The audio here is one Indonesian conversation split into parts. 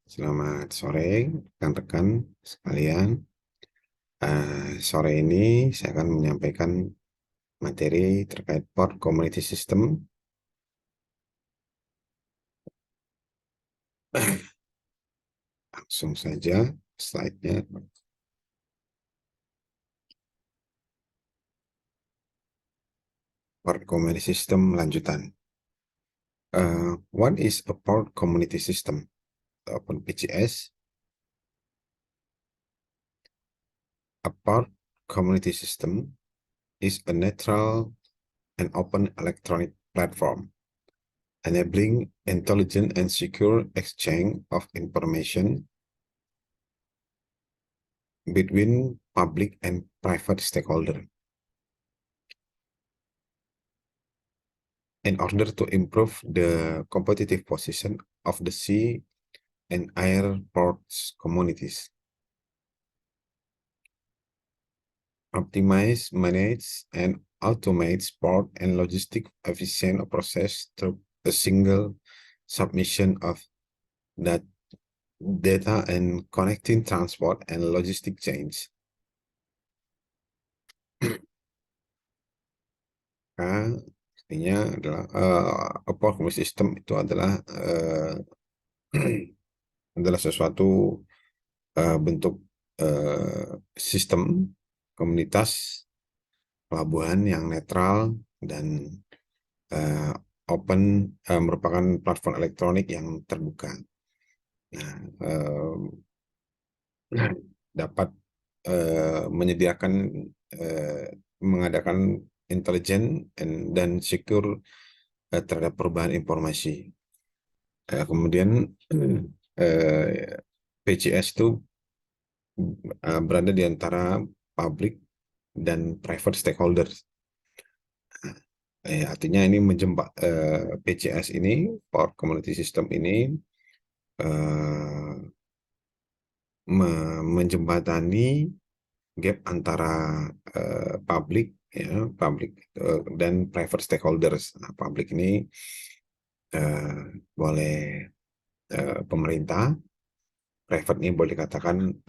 Selamat sore, rekan-rekan sekalian. Sore ini saya akan menyampaikan materi terkait Port Community System. Langsung saja slide-nya. Port Community System lanjutan. What is a Port Community System? Ataupun PCS. A Port Community System is a neutral and open electronic platform enabling intelligent and secure exchange of information between public and private stakeholders in order to improve the competitive position of the sea and airports communities. Optimize, manage, and automate port and logistic efficient process through a single submission of that data and connecting transport and logistic chains. Artinya adalah port community system itu adalah adalah sesuatu bentuk sistem komunitas pelabuhan yang netral dan open, merupakan platform elektronik yang terbuka. Nah, dapat menyediakan mengadakan intelijen dan secure terhadap perubahan informasi. Kemudian PCS itu berada di antara public dan private stakeholders. Artinya ini PCS ini, Port Community System ini menjembatani gap antara public dan private stakeholders. Nah, public ini boleh pemerintah, private ini boleh dikatakan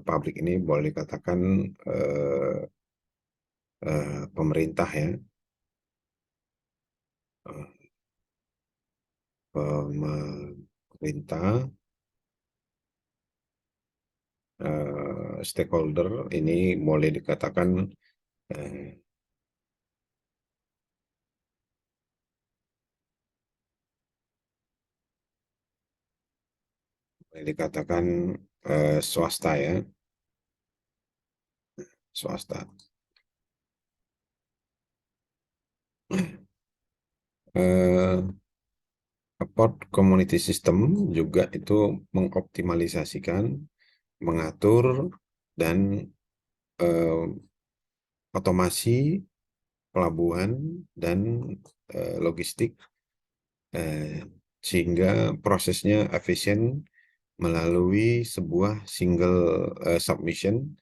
public ini boleh dikatakan pemerintah ya. Pemerintah, stakeholder ini boleh dikatakan swasta ya, swasta. Port Community System juga itu mengoptimalisasikan, mengatur, dan otomasi pelabuhan dan logistik sehingga prosesnya efisien melalui sebuah single submission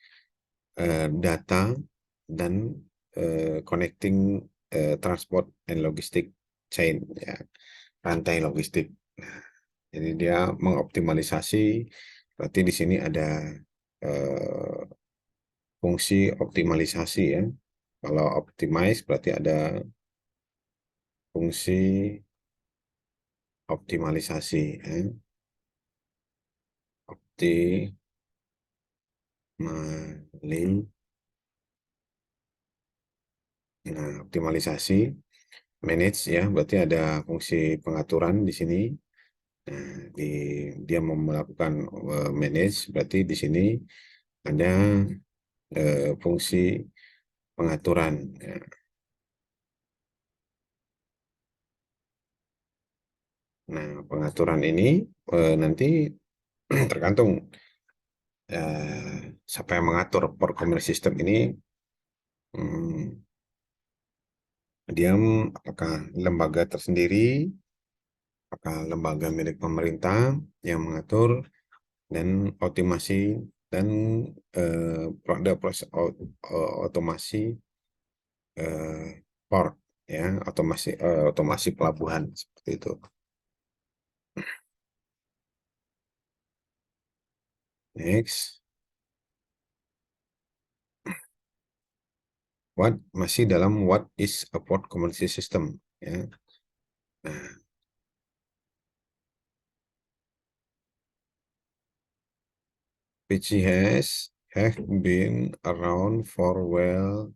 data dan connecting transport and logistic chain ya, rantai logistik. Nah, jadi dia mengoptimalisasi, berarti di sini ada fungsi optimalisasi ya. Kalau optimize berarti ada fungsi optimalisasi ya. Optimalisasi, manage ya, berarti ada fungsi pengaturan di sini. Nah, dia mau melakukan manage, berarti di sini ada fungsi pengaturan. Ya. Nah, pengaturan ini nanti tergantung siapa yang mengatur Port Community System ini. Dia apakah lembaga tersendiri, apakah lembaga milik pemerintah yang mengatur, dan optimasi dan proses otomasi port ya, otomasi pelabuhan seperti itu. Next. Masih dalam what is a port community system, ya. Nah, PCS have been around for well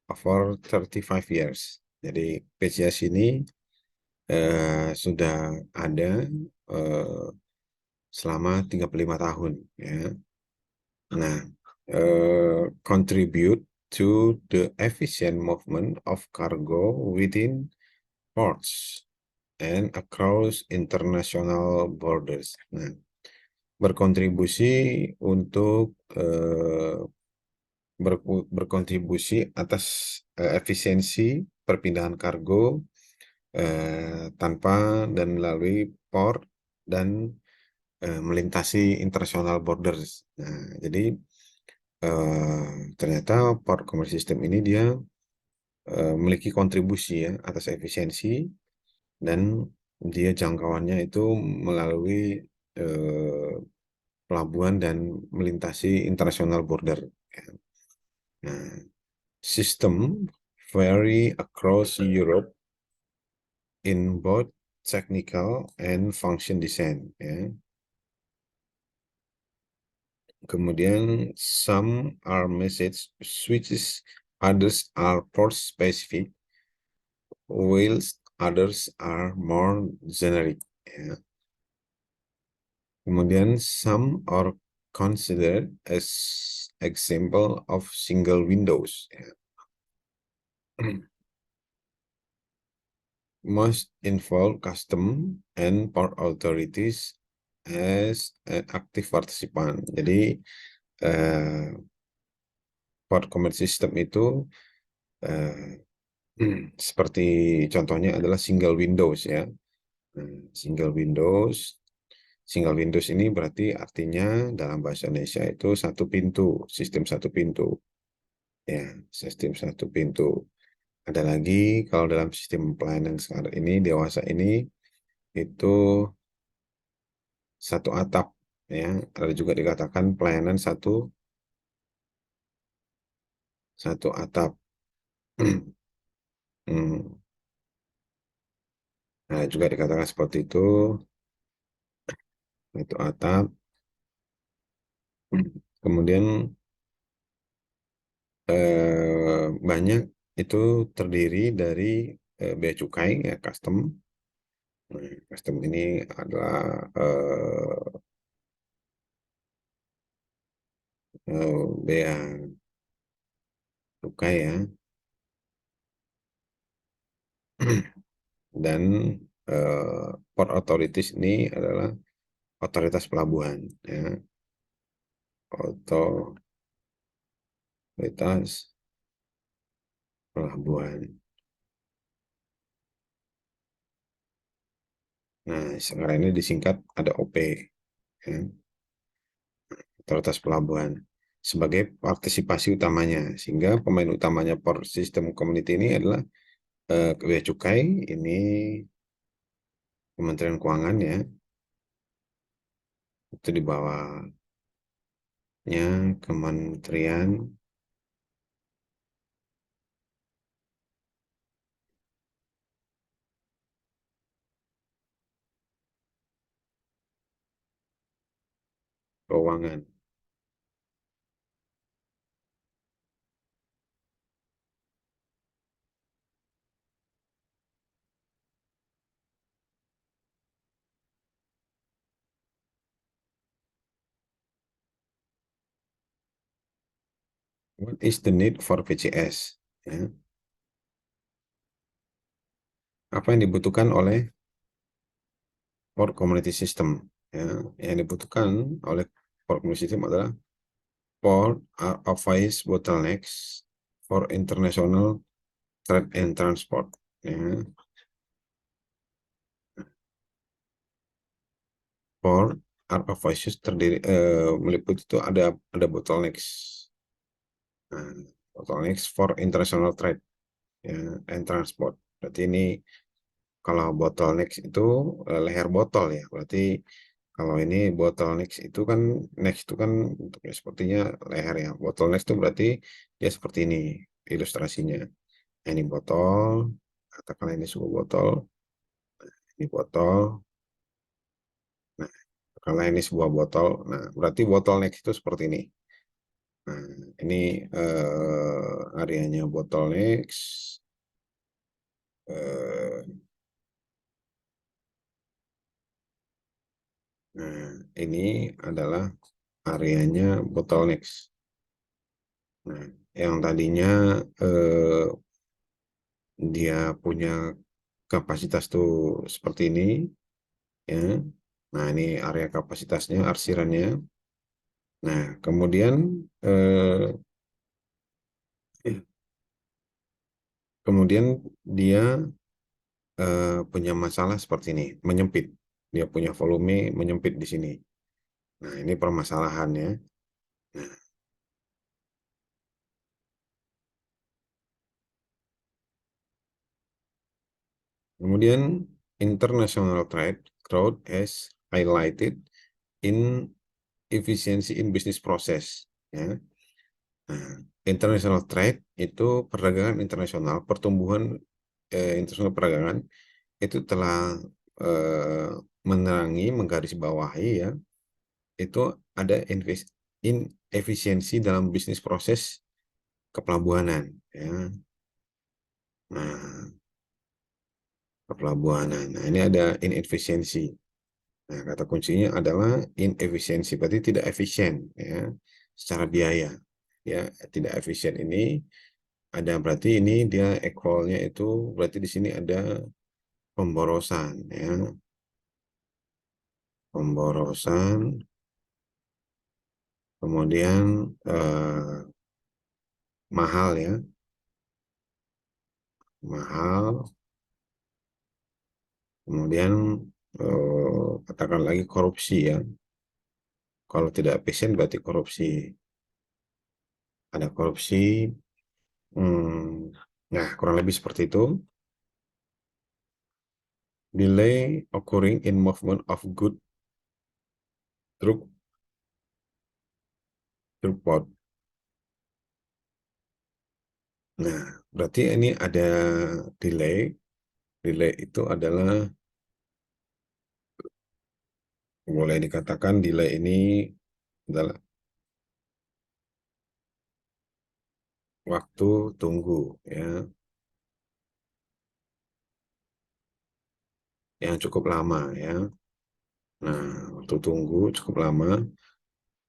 over 35 years. Jadi PCS ini sudah ada eh, selama 35 tahun, ya. Nah, contribute to the efficient movement of cargo within ports and across international borders. Nah, berkontribusi untuk berkontribusi atas efisiensi perpindahan kargo tanpa dan melalui port dan melintasi international borders. Nah, jadi ternyata port commerce system ini dia memiliki kontribusi ya atas efisiensi dan dia jangkauannya itu melalui eh, pelabuhan dan melintasi international border. Ya. Nah, sistem vary across Europe in both technical and function design. Ya. Kemudian some are message switches, others are port specific, whilst others are more generic. Ya. Kemudian some are considered as example of single windows. Ya. Must involve custom and port authorities as an active participant. Jadi port command system itu eh, seperti contohnya adalah single windows ya. Single Windows. Single Windows ini berarti artinya dalam bahasa Indonesia itu satu pintu, sistem satu pintu. Ya, sistem satu pintu. Ada lagi kalau dalam sistem pelayanan sekarang ini, dewasa ini, itu satu atap. Ya, ada juga dikatakan pelayanan satu atap. Hmm. Nah, juga dikatakan seperti itu atap. Kemudian banyak itu terdiri dari bea cukai ya custom. Nah, custom ini adalah bea cukai ya, dan port authorities ini adalah otoritas pelabuhan ya, otoritas pelabuhan. Nah, sekarang ini disingkat ada OP ya, otoritas pelabuhan sebagai partisipasi utamanya, sehingga pemain utamanya port system community ini adalah bea cukai ini, Kementerian Keuangan ya, itu di bawahnya Kementerian Keuangan. What is the need for PCS? Ya. Apa yang dibutuhkan oleh Port Community System? Ya. Yang dibutuhkan oleh Port Community System adalah port are obvious bottlenecks for international trade and transport. Ya. Port are obvious terdiri meliputi itu ada bottlenecks. Nah, bottlenecks for international trade ya, and transport. Berarti ini kalau bottlenecks itu leher botol ya, berarti Kalau ini bottleneck itu kan next itu kan bentuknya sepertinya leher ya. Bottleneck itu berarti dia seperti ini ilustrasinya. Nah, ini botol, katakanlah ini sebuah botol, ini botol. Nah, kalau ini sebuah botol, nah berarti bottleneck itu seperti ini. Nah, ini areanya bottleneck. Eh, nah, ini adalah areanya bottleneck. Nah, yang tadinya eh, dia punya kapasitas tuh seperti ini, ya. Nah, ini area kapasitasnya, arsirannya. Nah, kemudian eh, kemudian dia punya masalah seperti ini, menyempit. Dia punya volume menyempit di sini. Nah, ini permasalahannya. Nah, kemudian international trade growth has highlighted inefficiency in business process. Ya. Nah, international trade itu perdagangan internasional, pertumbuhan internasional perdagangan itu telah eh, menerangi, menggarisbawahi ya, itu ada inefisiensi dalam bisnis proses kepelabuhanan ya. Nah, kepelabuhanan. Nah, ini ada inefisiensi. Nah, kata kuncinya adalah inefisiensi, berarti tidak efisien ya secara biaya. Ya, tidak efisien ini ada berarti ini dia equalnya itu berarti di sini ada pemborosan ya, pemborosan, kemudian mahal ya, mahal, kemudian katakan lagi korupsi ya. Kalau tidak efisien berarti korupsi. Ada korupsi. Hmm, nah, kurang lebih seperti itu. Delay occurring in movement of good throughput. Nah, berarti ini ada delay. Delay itu adalah boleh dikatakan delay ini adalah waktu tunggu ya, yang cukup lama ya. Nah, waktu tunggu cukup lama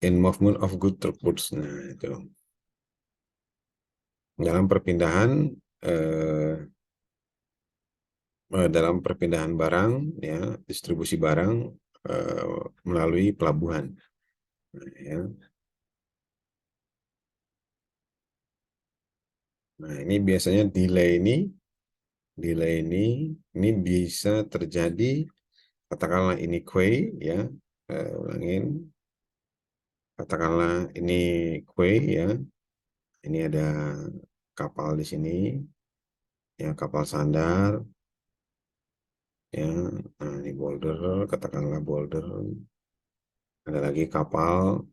in movement of good throughputs. Nah, itu dalam perpindahan eh, dalam perpindahan barang ya, distribusi barang melalui pelabuhan. Nah, ya. Nah, ini biasanya delay ini bisa terjadi, katakanlah ini quay ya, ulangin, katakanlah ini quay ya, ini ada kapal di sini ya, kapal sandar ya, nah ini boulder, katakanlah boulder, ada lagi kapal,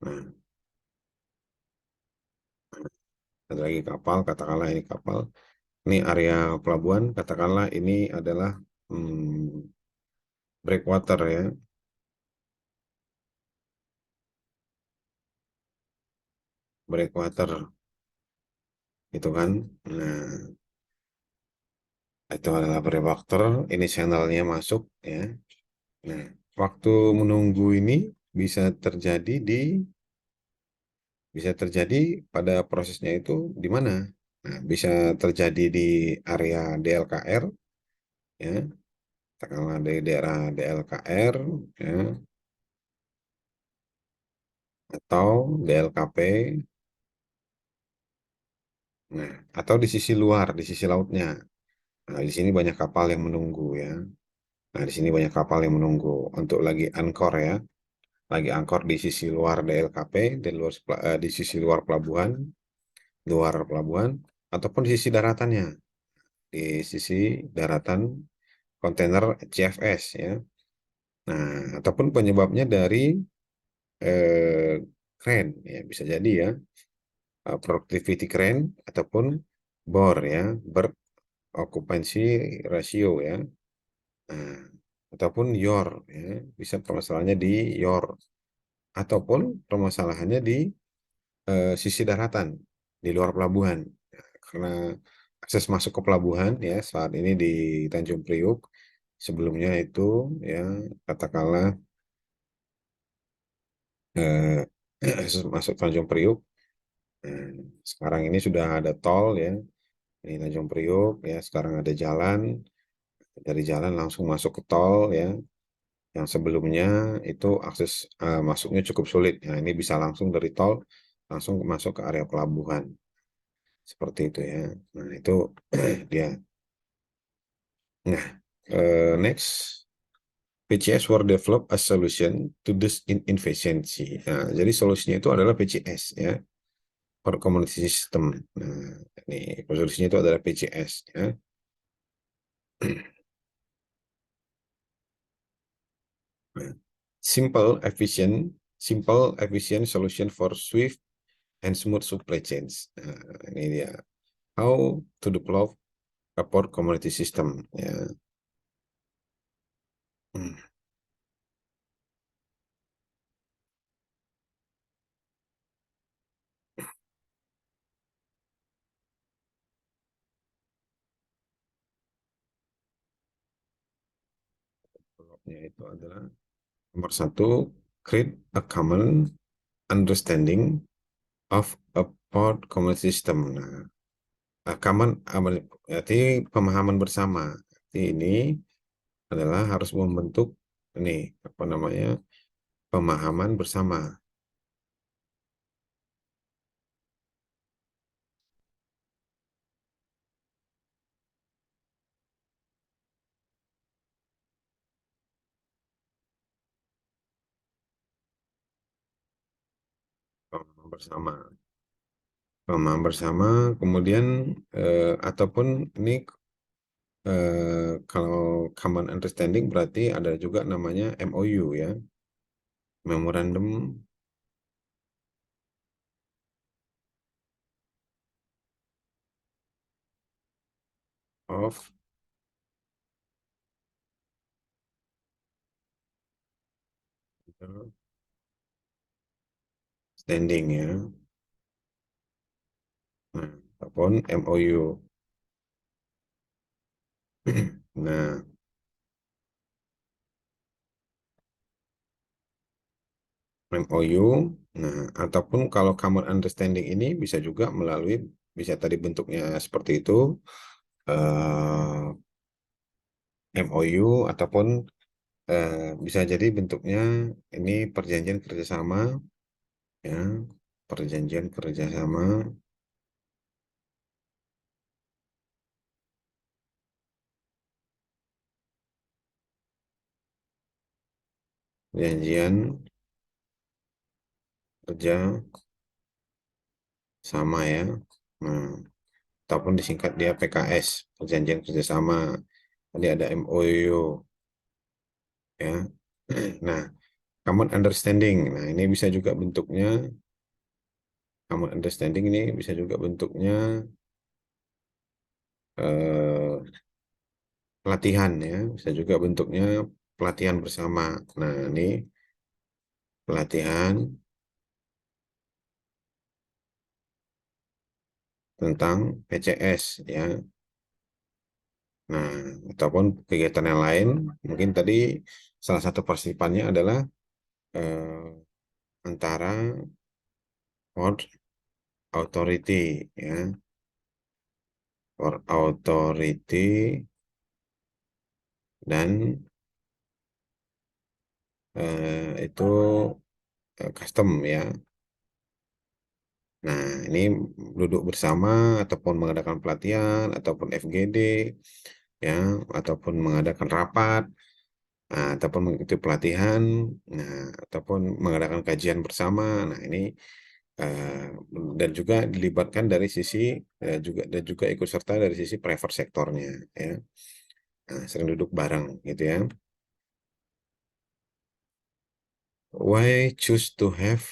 nah ada lagi kapal, katakanlah ini kapal, ini area pelabuhan, katakanlah ini adalah breakwater ya, breakwater itu kan. Nah, itu adalah breakwater, ini channelnya masuk ya. Nah, waktu menunggu ini bisa terjadi bisa terjadi pada prosesnya itu di mana? Nah, bisa terjadi di area DLKR ya, katakanlah di daerah DLKR ya, atau DLKP. Nah, atau di sisi luar, di sisi lautnya. Nah, di sini banyak kapal yang menunggu ya. Nah, di sini banyak kapal yang menunggu untuk lagi angkor ya, lagi angkor di sisi luar DLKP, di sisi luar pelabuhan, ataupun di sisi daratannya, di sisi daratan kontainer CFS ya. Nah, ataupun penyebabnya dari eh, keren, ya bisa jadi ya, productivity keren ataupun BOR ya, bird occupancy ratio ya. Nah, ataupun YOR ya, bisa permasalahannya di YOR ataupun permasalahannya di sisi daratan di luar pelabuhan. Ya, karena akses masuk ke pelabuhan ya saat ini di Tanjung Priuk sebelumnya itu ya katakanlah eh, akses masuk Tanjung Priuk, eh, sekarang ini sudah ada tol ya di Tanjung Priuk ya, sekarang ada jalan, dari jalan langsung masuk ke tol ya, yang sebelumnya itu akses masuknya cukup sulit ya, ini bisa langsung dari tol langsung masuk ke area pelabuhan seperti itu ya. Nah itu dia. Nah, next, PCS were developed as solution to this inefficiency. Nah, jadi solusinya itu adalah PCS ya, per community system. Nah, ini solusinya itu adalah PCS ya. Nah, simple, efficient solution for swift and smooth supply chains. Nah, ini dia. How to develop a port community system ya. Hmm, developnya itu adalah nomor satu, create a common understanding of a port community system. Nah, common berarti pemahaman bersama. Jadi ini adalah harus membentuk ini apa namanya pemahaman bersama. Pemahaman bersama. Pemahaman bersama. Kemudian ataupun ini kalau common understanding berarti ada juga namanya MOU ya, Memorandum of Standing ya. Nah, ataupun MOU. Nah, MOU. Nah, ataupun kalau common understanding ini bisa juga melalui bisa tadi bentuknya seperti itu, MOU ataupun bisa jadi bentuknya ini perjanjian kerjasama ya, perjanjian kerjasama, perjanjian kerja sama ya. Nah, ataupun disingkat dia PKS, perjanjian kerjasama. Tadi ada MOU ya. Nah, common understanding. Nah, ini bisa juga bentuknya common understanding ini bisa juga bentuknya eh, pelatihan ya, bisa juga bentuknya pelatihan bersama. Nah, ini pelatihan tentang PCS ya. Nah, ataupun kegiatan yang lain, mungkin tadi salah satu partisipannya adalah antara Port Authority ya, Port Authority dan itu custom ya. Nah, ini duduk bersama ataupun mengadakan pelatihan ataupun FGD ya, ataupun mengadakan rapat, nah, ataupun mengikuti pelatihan, nah, ataupun mengadakan kajian bersama. Nah, ini eh, dan juga dilibatkan dari sisi juga dan juga ikut serta dari sisi private sektornya ya. Nah, sering duduk bareng gitu ya. Why choose to have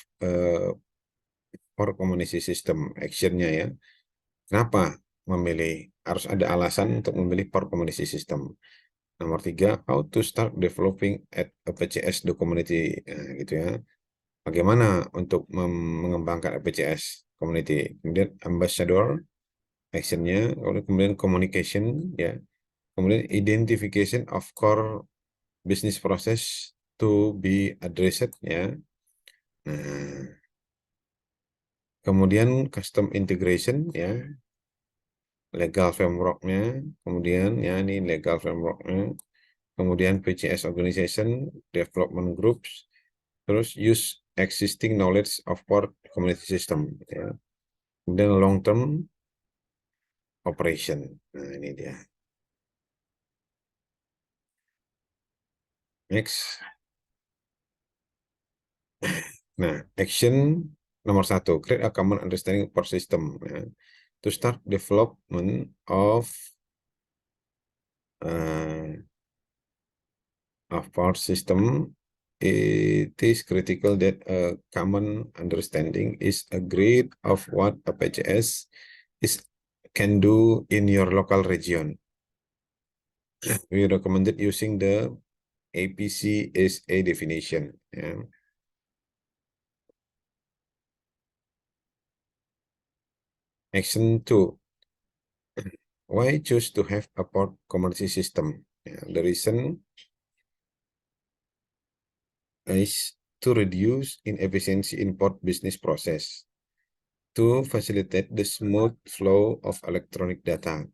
for community system actionnya ya? Kenapa memilih? Harus ada alasan untuk memilih for community system. Nomor 3, how to start developing at a PCS the community, nah, gitu ya. Bagaimana untuk mengembangkan APCS community? Kemudian ambassador actionnya, kemudian communication ya, kemudian identification of core business process to be addressed ya. Nah, kemudian custom integration ya, legal frameworknya, kemudian ya ini legal frameworknya, kemudian PCS organization development groups, terus use existing knowledge of core community system ya. Kemudian long term operation. Nah, ini dia. Next. Nah, action nomor 1, create a common understanding for system. Ya. To start development uh, of our system, it is critical that a common understanding is agreed of what a PCS is can do in your local region. We recommended using the APCSA definition. Ya. Action 2. Why choose to have a port community system? Yeah, the reason is to reduce inefficiency in port business process, to facilitate the smooth flow of electronic data,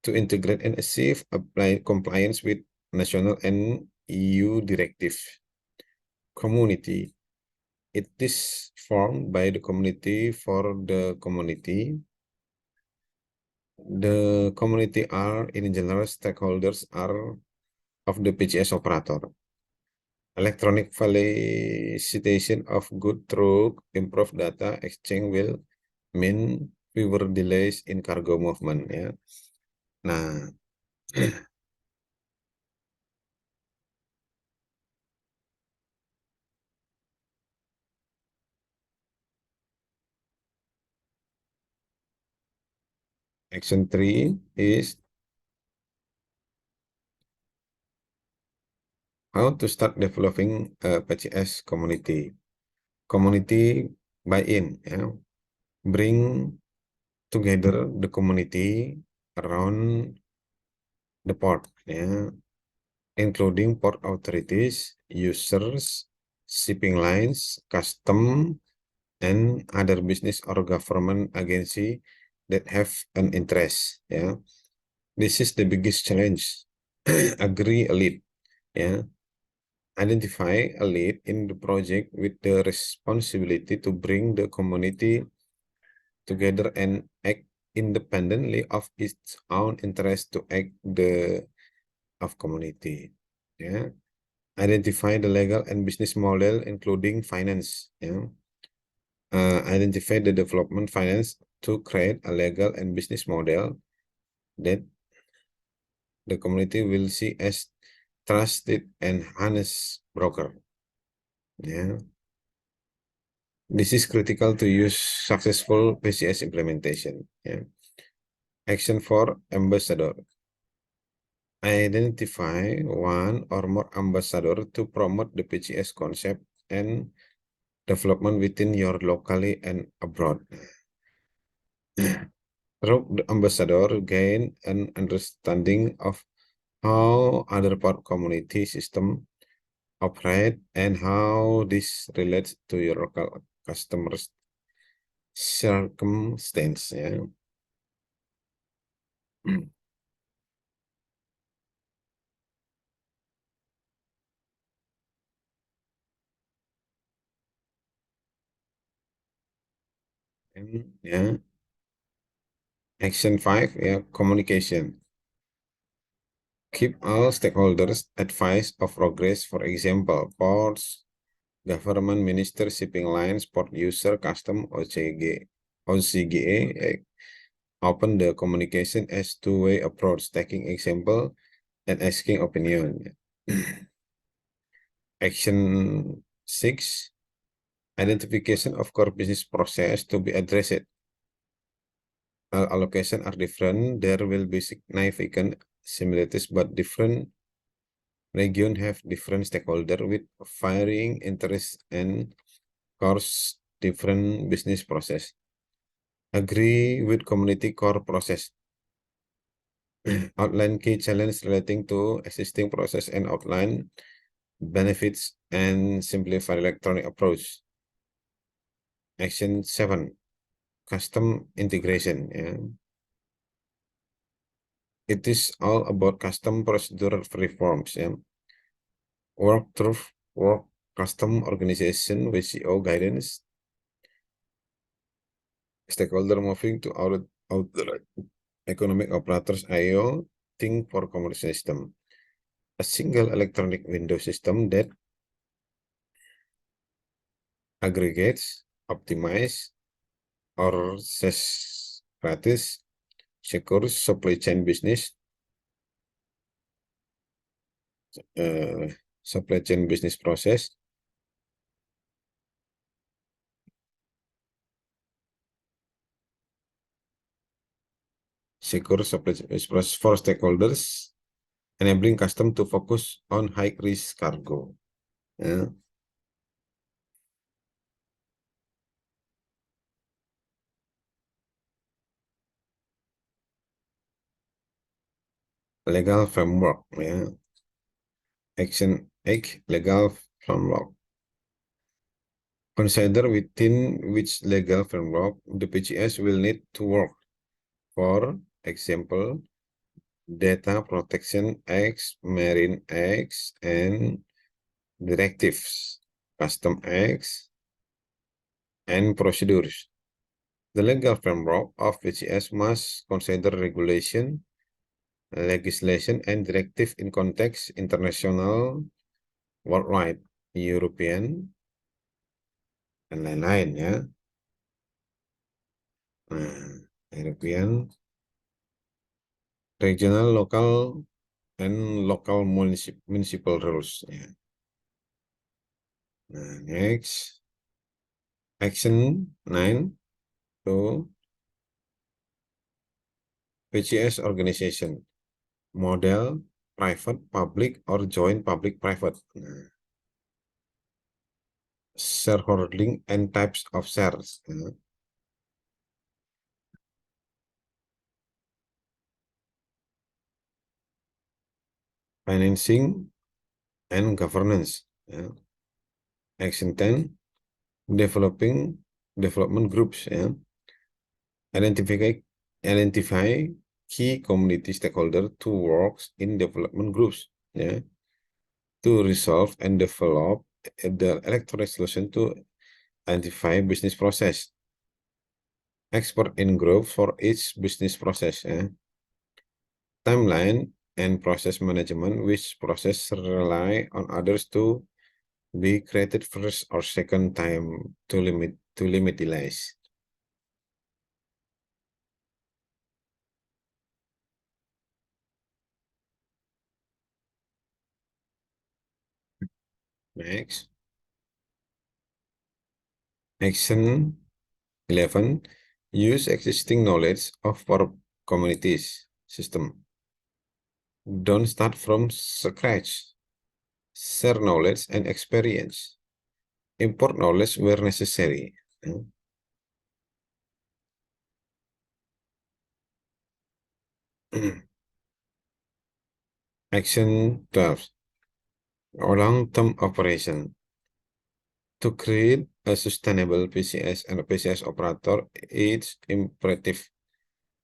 to integrate and achieve compliance with national and EU directive. Community. It is formed by the community for the community. The community are, in general, stakeholders are of the PCS operator. Electronic facilitation of good through improved data exchange will mean fewer delays in cargo movement ya. Nah, action 3 is how to start developing a PCS community. Community buy-in ya. Bring together the community around the port ya, including port authorities, users, shipping lines, custom, and other business or government agency that have an interest. Yeah, this is the biggest challenge. Agree a lead. Yeah, identify a lead in the project with the responsibility to bring the community together and act independently of its own interest to act the of community. Yeah, identify the legal and business model, including finance. Yeah, identify the development finance to create a legal and business model that the community will see as trusted and honest broker. Yeah. This is critical to use successful PCS implementation. Yeah. Action for ambassador. Identify one or more ambassador to promote the PCS concept and development within your locally and abroad. Through the ambassador, gain an understanding of how other part community system operate and how this relates to your local customers circumstance ya. Ya. Action 5 ya, communication. Keep all stakeholders advised of progress, for example, ports, government minister, shipping lines, port user, custom, OCGA, open the communication as two-way approach, taking example and asking opinion. Action 6, identification of core business process to be addressed. Allocation are different. There will be significant similarities, but different regions have different stakeholders with varying interests and course different business process. Agree with community core process. Outline key challenges relating to existing process and outline benefits and simplify electronic approach. Action 7, custom integration. Yeah. It is all about custom procedural reforms. Yeah. Work through work custom organization with CO guidance. Stakeholder moving to out economic operators IO think for commercial system. A single electronic window system that aggregates, optimize, or says gratis, secures supply chain business, uh, supply chain business process, secure supply chain business process for stakeholders, enabling custom to focus on high risk cargo. Yeah. Legal framework. Yeah. Action 8, legal framework. Consider within which legal framework the PGS will need to work. For example, Data Protection Acts, Marine Acts, and directives, custom acts, and procedures. The legal framework of PGS must consider regulation, legislation, and directive in context international, worldwide, European, dan lain-lain ya. Nah, European, regional, local, and local municipal rules. Ya. Nah, next, action 9 to PGS organization. Model, private, public, or joint public-private. Nah, shareholding and types of shares. Nah, financing and governance. Ya. Action 10, development groups. Ya. Identify key community stakeholder to work in development groups. Ya. To resolve and develop the electronic solution to identify business process. Expert in group for each business process. Ya. Timeline and process management, which process rely on others to be created first or second time to limit delays. Next, action 11, use existing knowledge of our communities system. Don't start from scratch. Share knowledge and experience. Import knowledge where necessary. Action 12, long-term operation. To create a sustainable PCS and a PCS operator, it's imperative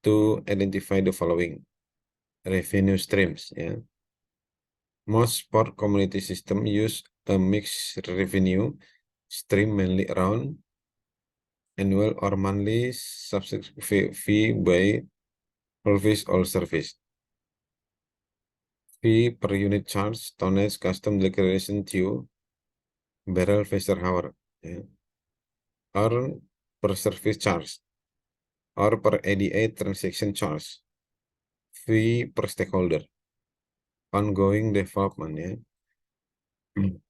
to identify the following revenue streams. Yeah. Most sport community system use a mixed revenue stream mainly around annual or monthly subscription fee by service or service. Fee per unit charge, tonnage, custom declaration due, barrel faster hour, yeah. Or per service charge, or per ADA transaction charge. Fee per stakeholder. Ongoing development, ya.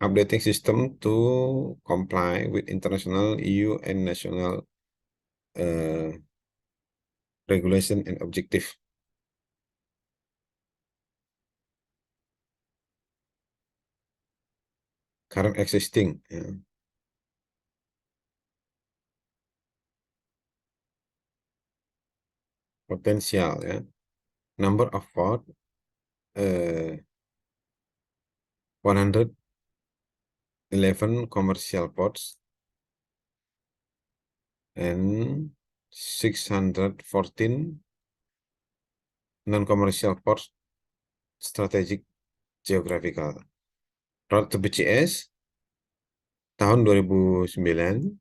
Updating system to comply with international EU and national uh, regulation and objective. Current existing, ya. Potensial, ya. Number of port, 111 commercial ports and 614 non-commercial ports strategic geographical. Road to BCS tahun 2009,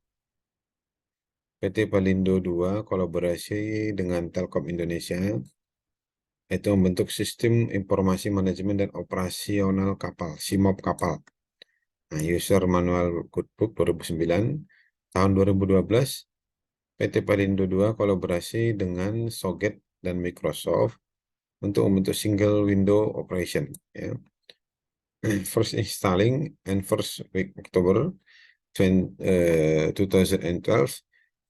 PT Pelindo II kolaborasi dengan Telkom Indonesia itu membentuk Sistem Informasi Manajemen dan Operasional Kapal, SIMOP kapal. Nah, User Manual Codebook 2009, tahun 2012, PT Pelindo II kolaborasi dengan Soget dan Microsoft untuk membentuk Single Window Operation. Ya. First installing and first week October 2012,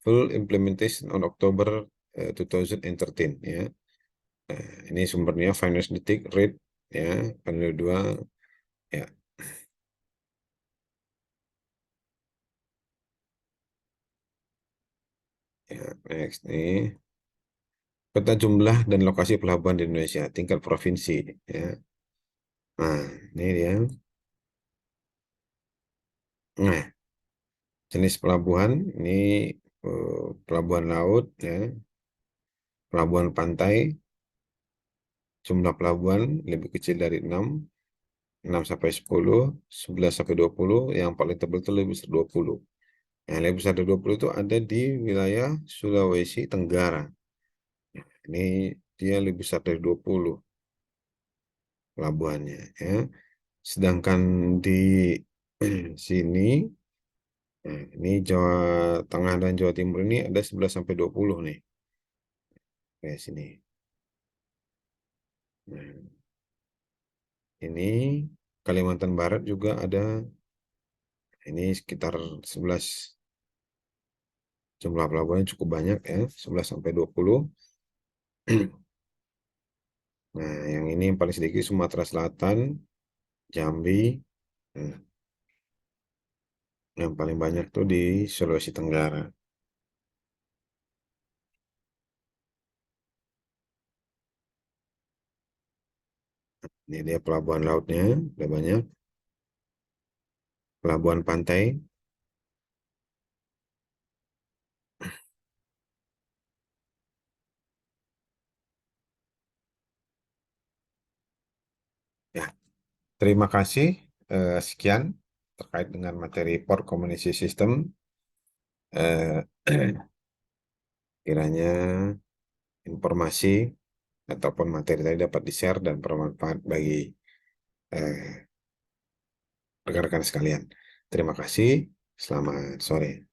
full implementation on October 2013. Ya. Ini sumbernya Finance Detik, Rate, ya, panel 2, ya. Ya, next nih. Peta jumlah dan lokasi pelabuhan di Indonesia, tingkat provinsi, ya. Nah, ini dia. Nah, jenis pelabuhan, ini pelabuhan laut, ya, pelabuhan pantai, jumlah pelabuhan lebih kecil dari 6 sampai 10, 11 sampai 20, yang paling tebal itu lebih besar 20. Yang lebih besar dari 20 itu ada di wilayah Sulawesi Tenggara. Ini dia lebih besar dari 20 pelabuhannya, ya. Sedangkan di sini, nah, ini Jawa Tengah dan Jawa Timur ini ada 11 sampai 20 nih. Kayak sini. Nah, ini Kalimantan Barat juga ada, ini sekitar 11, jumlah pelabuhannya cukup banyak, ya, 11 sampai 20. Nah, yang ini yang paling sedikit Sumatera Selatan, Jambi. Nah, yang paling banyak tuh di Sulawesi Tenggara. Ini dia pelabuhan lautnya, ada banyak. Pelabuhan pantai, ya. Terima kasih. Sekian terkait dengan materi Port Community System. Eh, Kiranya informasi ataupun materi tadi dapat di-share dan bermanfaat bagi eh, rekan-rekan sekalian. Terima kasih. Selamat sore.